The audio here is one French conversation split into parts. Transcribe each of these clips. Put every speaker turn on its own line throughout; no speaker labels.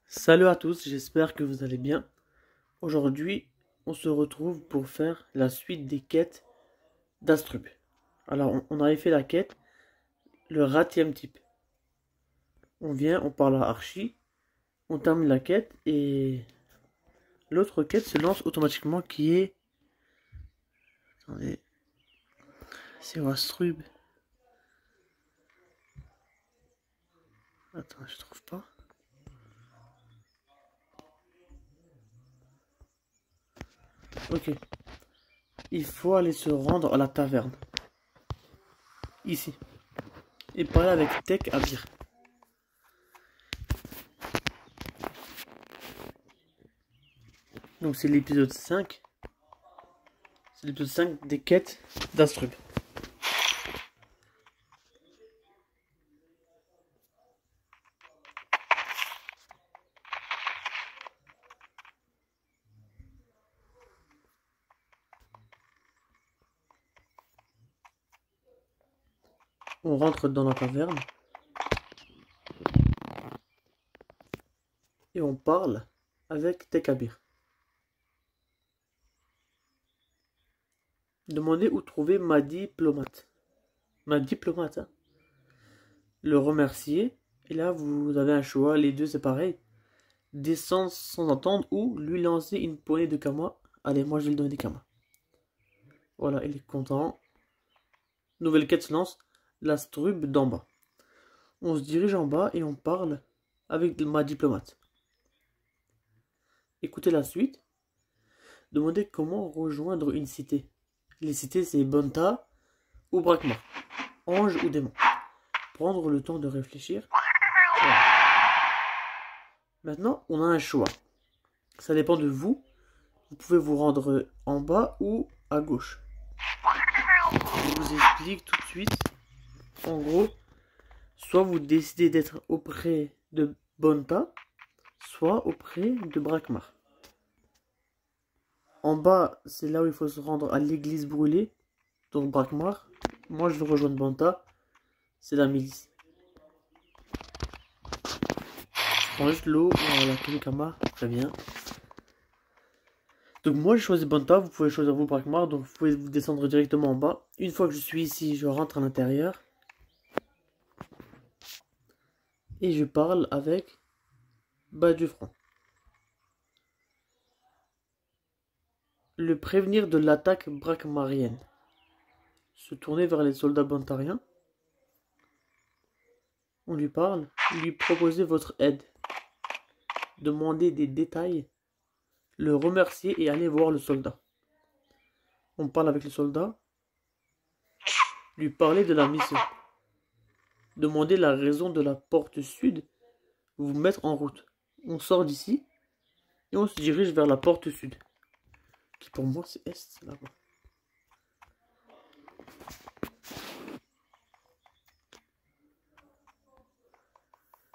Salut à tous, j'espère que vous allez bien. Aujourd'hui, on se retrouve pour faire la suite des quêtes d'Astrub. Alors, on avait fait la quête, le 20e type. On vient, on parle à Archie, on termine la quête et l'autre quête se lance automatiquement qui est... Attendez, c'est Astrub. Attends, je trouve pas. Ok. Il faut aller se rendre à la taverne. Ici. Et parler avec Tech Abir. Donc c'est l'épisode 5. C'est l'épisode 5 des quêtes d'Astrub. On rentre dans la taverne. Et on parle avec Tekabir. Demandez où trouver ma diplomate. Ma diplomate, hein. Le remercier. Et là, vous avez un choix. Les deux, c'est pareil. Descendre sans entendre ou lui lancer une poignée de kamas. Allez, moi, je vais lui donner des kamas. Voilà, il est content. Nouvelle quête se lance. La strube d'en bas. On se dirige en bas et on parle avec ma diplomate. Écoutez la suite. Demandez comment rejoindre une cité. Les cités, c'est Bonta ou Brakmar. Ange ou démon. Prendre le temps de réfléchir. Voilà. Maintenant, on a un choix. Ça dépend de vous. Vous pouvez vous rendre en bas ou à gauche. Je vous explique tout de suite. En gros, soit vous décidez d'être auprès de Bonta, soit auprès de Brakmar. En bas, c'est là où il faut se rendre à l'église brûlée. Donc Brakmar. Moi, je vais rejoindre Bonta. C'est la milice. Je prends juste l'eau. Voilà, Kamikama. Très bien. Donc moi, j'ai choisi Bonta. Vous pouvez choisir vous Brakmar. Donc vous pouvez vous descendre directement en bas. Une fois que je suis ici, je rentre à l'intérieur. Et je parle avec bas du front. Le prévenir de l'attaque brakmarienne. Se tourner vers les soldats bontariens. On lui parle. Lui proposer votre aide. Demander des détails. Le remercier et aller voir le soldat. On parle avec le soldat. Lui parler de la mission. Demander la raison de la porte sud. Vous mettre en route. On sort d'ici. Et on se dirige vers la porte sud. Qui pour moi c'est est là-bas.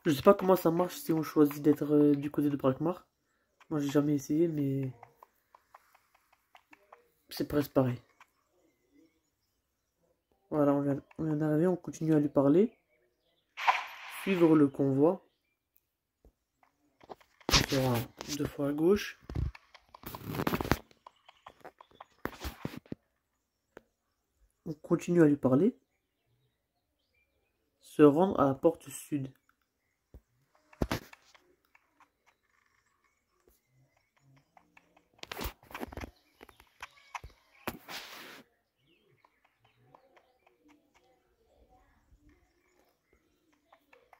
Je sais pas comment ça marche si on choisit d'être du côté de Brakmar. Moi j'ai jamais essayé mais c'est presque pareil. Voilà, on vient d'arriver, on continue à lui parler. Suivre le convoi. On fera 2 fois à gauche. On continue à lui parler. Se rendre à la porte sud.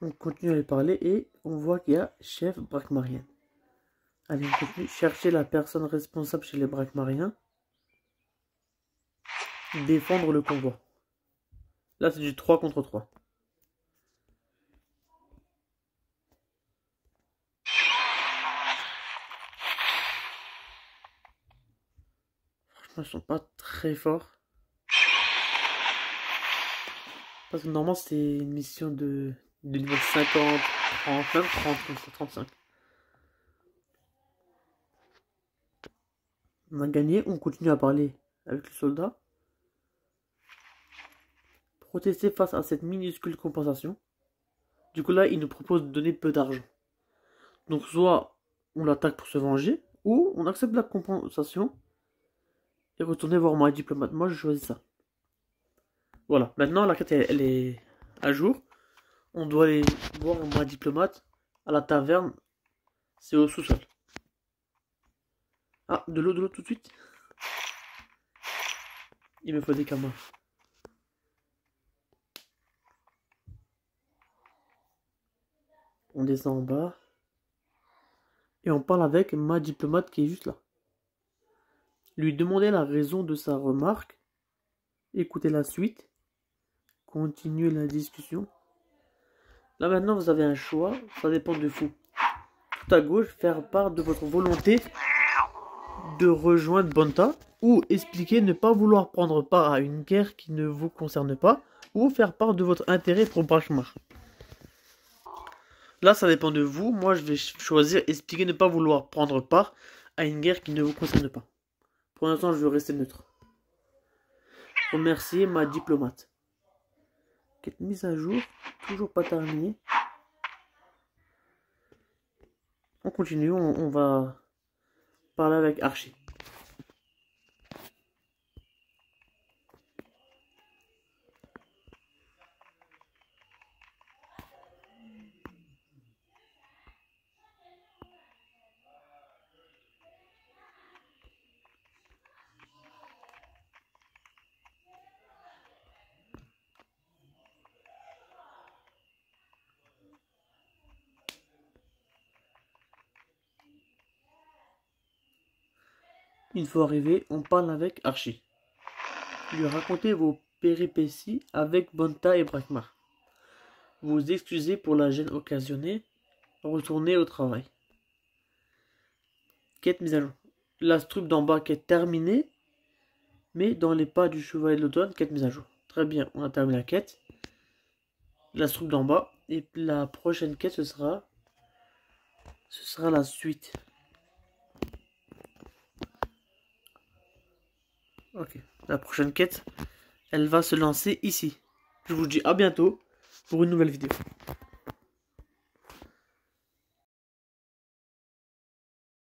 On continue à lui parler et on voit qu'il y a chef brakmarien. Allez, on continue. Chercher la personne responsable chez les brakmariens. Défendre le convoi. Là, c'est du 3 contre 3. Franchement, ils sont pas très forts. Parce que normalement, c'est une mission de niveau 50, 30, même 30, 35. On a gagné, on continue à parler avec le soldat. Protester face à cette minuscule compensation. Du coup là, il nous propose de donner peu d'argent. Donc soit on l'attaque pour se venger, ou on accepte la compensation et retourner voir ma diplomate. Moi je choisis ça. Voilà, maintenant la quête elle est à jour. On doit aller voir ma diplomate à la taverne. C'est au sous-sol. Ah, de l'eau tout de suite. Il me faut des camas. On descend en bas. Et on parle avec ma diplomate qui est juste là. Lui demander la raison de sa remarque. Écouter la suite. Continuer la discussion. Là maintenant vous avez un choix. Ça dépend de vous. Tout à gauche, faire part de votre volonté de rejoindre Bonta. Ou expliquer ne pas vouloir prendre part à une guerre qui ne vous concerne pas. Ou faire part de votre intérêt pour Brakmar. Là, ça dépend de vous. Moi, je vais choisir expliquer ne pas vouloir prendre part à une guerre qui ne vous concerne pas. Pour l'instant, je veux rester neutre. Remercier ma diplomate. Quête mise à jour. Toujours pas terminée. On continue. On va parler avec Archie. Une fois arrivé, on parle avec Archie. Lui racontez vos péripéties avec Bonta et Brakmar. Vous excusez pour la gêne occasionnée. Retournez au travail. Quête mise à jour. La strupe d'en bas quête terminée. Mais dans les pas du chevalier de l'automne, quête mise à jour. Très bien, on a terminé la quête. La strupe d'en bas. Et la prochaine quête, ce sera la suite. Ok, la prochaine quête, elle va se lancer ici. Je vous dis à bientôt pour une nouvelle vidéo.